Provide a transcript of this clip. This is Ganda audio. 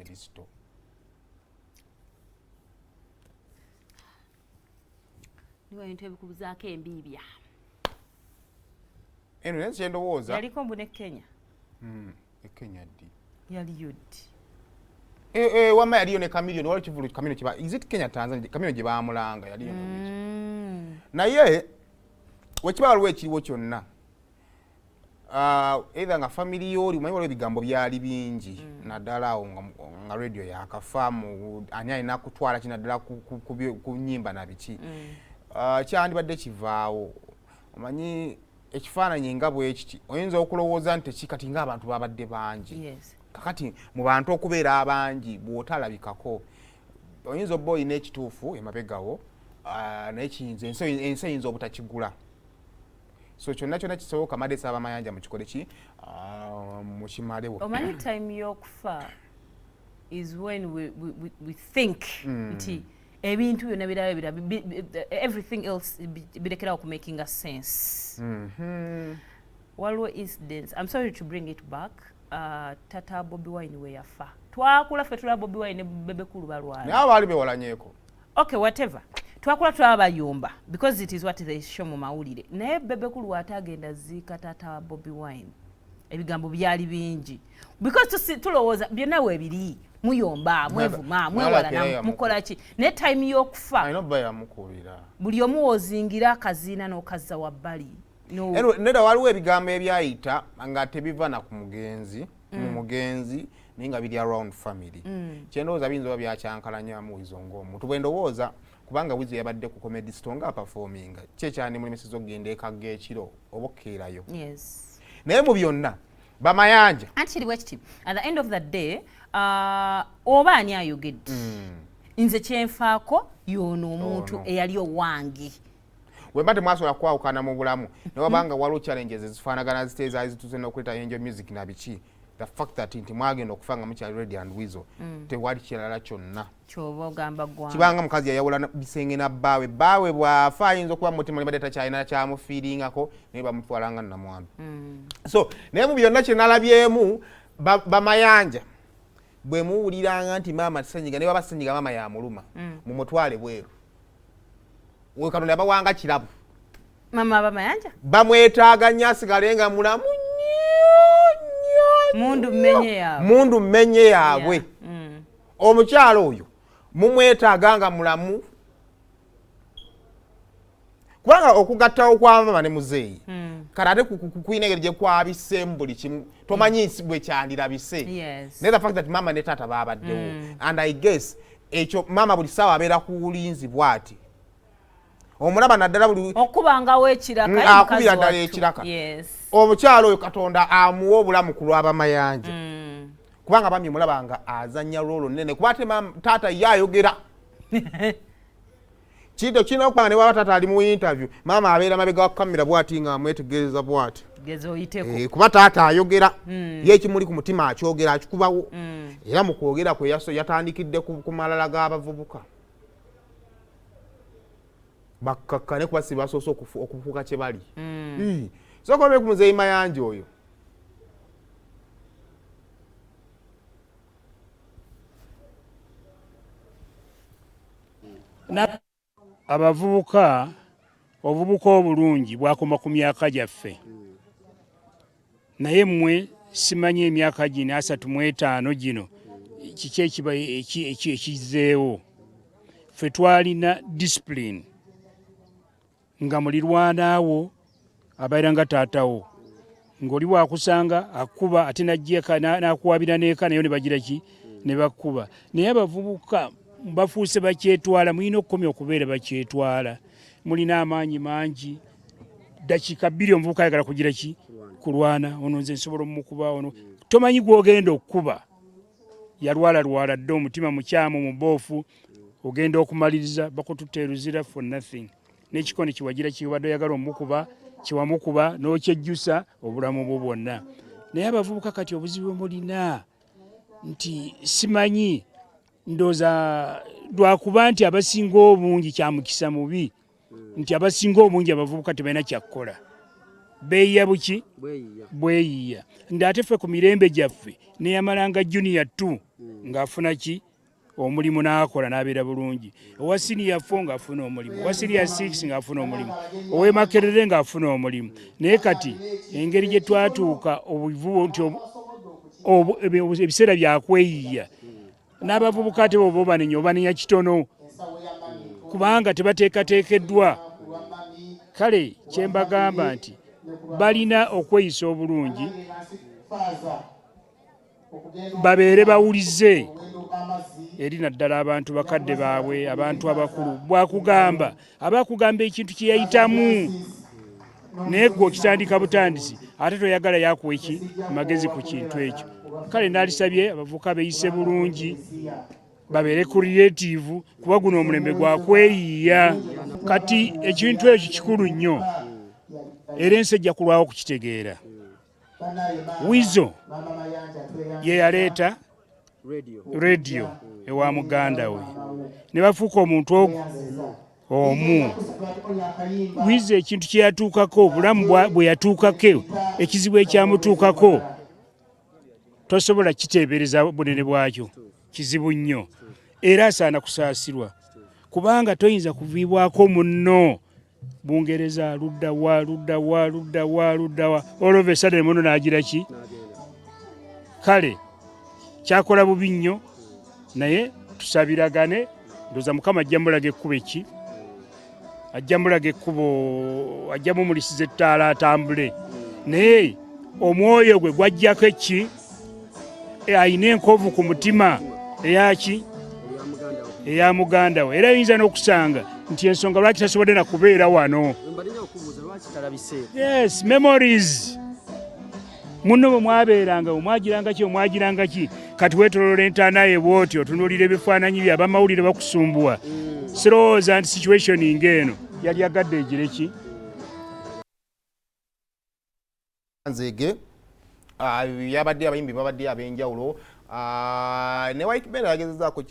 Edisto. Niwe bintu ebikubuzaako embiibya. Eno nensi endowooza. Yaliko mbu ne Kenya. Kenya ddi. Yaliyo ddi. Wama yaliyo ne Kamilioni waliwo kivulu Kamilioni kiba. Is it Kenya Tanzania? Kamilioni gye baamulanga yaliyo ne naye wekiba waliwo ekiriwo kyonna. Either nga family yoli umanyi waliwo ebigambo byali bingi naddala awo nga radio yakafaamu ani alina kutwala kinaddala ku nnyimba na biki. Kyandibadde kivaawo omanyi ekifaananyi nga bwe kiti oyinza okulowooza nti tekikati ng'abantu babadde bangi kakati mu bantu okubeera abangi bw'otalabikako oyinza obba olina ekituufu emabegawo naye kiyinza ensi eyinza obutakigula so kyonna kyonna kisoboka madesa abamayanja mu kikole ki mukimalewo. Omanyi time y'okufa is when we think nti ebintu byonna birabira everything else birekerawo ku making a sense. Waliwo incidents, I'm sorry to bring it back, Tata Bobi Wine we yafa twakula ffe tulaba Bobi Wine ne bebekulu balwala naye abaali bewalanyeeko. Okay, whatever. Twakula tulaba bayumba because it is what they show mu mawulire. Naye bebekulu atagenda ziika Tata Bobi Wine ebigambo byali bingi because tulowooza byonna weebiri muyomba mwevuma mwewalana mukola ki naye time y'okufa alina bba yamukubira buli omu wozingira akaziina n'okazza wabbali. Nedda waliwo ebigambo ebyayita nga tebiva na ku mugenzi mu mugenzi naye nga biri around family. Kyendowooza biyinza oba byakyankalanyamu Weasle ng'omuntu bwe ndowooza kubanga Weasle yabadde ku comedy store nga performinga kyekyani mulimisiza okugenda ekagga ekiro oba okkeerayo. Naye mu byonna bamayanja anti kiri kiti at the end of the day oba ani ayogedde nze kyenfaako y'ono omuntu eyali owange wemba temwasobola kwawukana mu bulamu ne wabanga waliwo challenges ezifaanagana ziteeza zituuse n'okuleta angel music na biki the fact that nti mwagenda okufa nga mukyali Ready and Weasle tewali kirala kyonna kyoba ogamba gwange kibanga mukazi yayawula bisenge na bbaawe bw'afa ayinza okuba mutima libadde takyalina kyamufiiringako naye bamutwalanga nnamwana. So naye mu byonna kye nalabyemu bamayanja bwe muwuliranga nti maama tisenyiga ne baba senyiga maama yamuluma mumutwale bweru we Katonda yabawanga kirabu mama bamayanja bamwetaaga nnyo asigale nga mulamu mundu mmenye yaabwe. Omukyalo oyo mumwetaaga nga mulamu kubanga okugattawo kwa mama ne muzeeyi kati ate kuyina engeri gye kwabisemu buli kimu tomanyi nsi bwe kyandirabise naye the fact that mama ne taata baabaddewo and I guess ekyo mama buli ssaawa abeera ku bulinzi bw'ati omulaba naddala buli okubangawo ekiraka akubira ddala ekiraka omukyalo oyo Katonda amuwa obulamu ku lw'abamayanja kubanga bamye mulaba nga azannya loolo nnene kuba ate taata ye ayogera kintu kirina okubanga ne bwaba taata ali mu interview maama abeera mabega wa kamera bw'ati nga amwetegereza bw'ati kuba taata ayogera ye ekimuli ku mutima akyogera akikubawo era mu kwogera kwe yatandikidde ku malala g'abavubuka bakkakkane kuba si basoose okufuuka kye bali soka obe ku muzeeyi mayanja oyo abavubuka obubuka obulungi bwakoma ku myaka gyaffe naye mmwe simanyi emyaka gino 35 gino kiki ekiba ekizzeewo ffe twalina discipline nga mulirwanaawo abaira nga taatawo ng'oli wakusanga akuba ate najjeka n'akuwabira n'eka nayo ne bagira ki ne bakkuba naye abavubuka bafuuse bakyetwala mulina okukomya okubeera bakyetwala mulina amaanyi mangi dakiika 2 omuvubuka ayagala kugira ki kulwana ono nze nsobola omukuba ono tomanyi gw'ogenda okukuba yalwala dde omutima mukyamu muboofu ogenda okumaliriza bakututeeruzira for nothing n'ekikono kiwagira kibadde oyagala omukuba kiwamukuba n'okyejjusa obulamu bwo bwonna naye abavubuka kati obuzibu mulina nti simanyi ndooza lwakuba nti abasinga obungi kyamukisa mubi nti abasinga obungi abavubuka tebalina kyakkola beeyiya buki bweyiya ng'ate ffe ku mirembe gyaffe neyamalanga junior 2 ng'afuna ki omulimu n'akola n'abeera bulungi, owa senior 4 ng'afuna omulimu, owa senior 6 ng'afuna omulimu, ow'e Makerere ng'afuna omulimu. Naye kati engeri gye twatuuka obuvubu nti ebiseera byakweyiya n'abavubuka ate bwoba obanenya kitono kubanga tebateekateekeddwa. Kale kye mbagamba nti balina okweyisa obulungi, babeere bawulize eri naddala abantu bakadde baabwe, abantu abakulu. Bwakugamba aba akugamba ekintu kye yayitamu, naye gwe okitandika butandisi ate toyagala yakuwa magezi ku kintu ekyo. Kale naalisabye abavubuka beeyise bulungi, babeere creative kuba guno omulembe gwakweyiya. Kati ekintu ekyo kikulu nnyo era ensi ejja kulwawo kukitegeera. Weasle ye yaleeta radio ewa muganda we ne bafuuka omuntu omu. Weasle ekintu kye yatuukako, obulamu bwe yatuukako, ekizibu ekyamutuukako tosobola kiteebereza bunene bwakyo, kizibu nnyo era asaana kusaasirwa kubanga toyinza kuviibwako munno Bungereza ludda wa all of a sudden muno n'agira ki. Kale kyakola bubi nnyo, naye tusabiragane. Ndowooza Mukama ajja mulaga ekkubo ki, ajja mulaga ekkubo, ajja mumulisiza ettaala atambule. Naye omwoyo gwe gwajjako eki, ayina enkovu ku mutima eyaki eya muganda we, era yinza n'okusanga nti ensonga lwaki tasobodde na kubeera wano. Yes, memories. Munno bwe mwabeeranga, omwagiranga ki, kati weetoloola entaana ye bw'otyo otunuulira ebifaananyi bye, abamawulire bakusumbuwa. Sirowooza nti situation ng'eno yali agadde egire ki. Nzege yabadde abayimbi babadde ab'enjawulo ne White Bell yagezezaako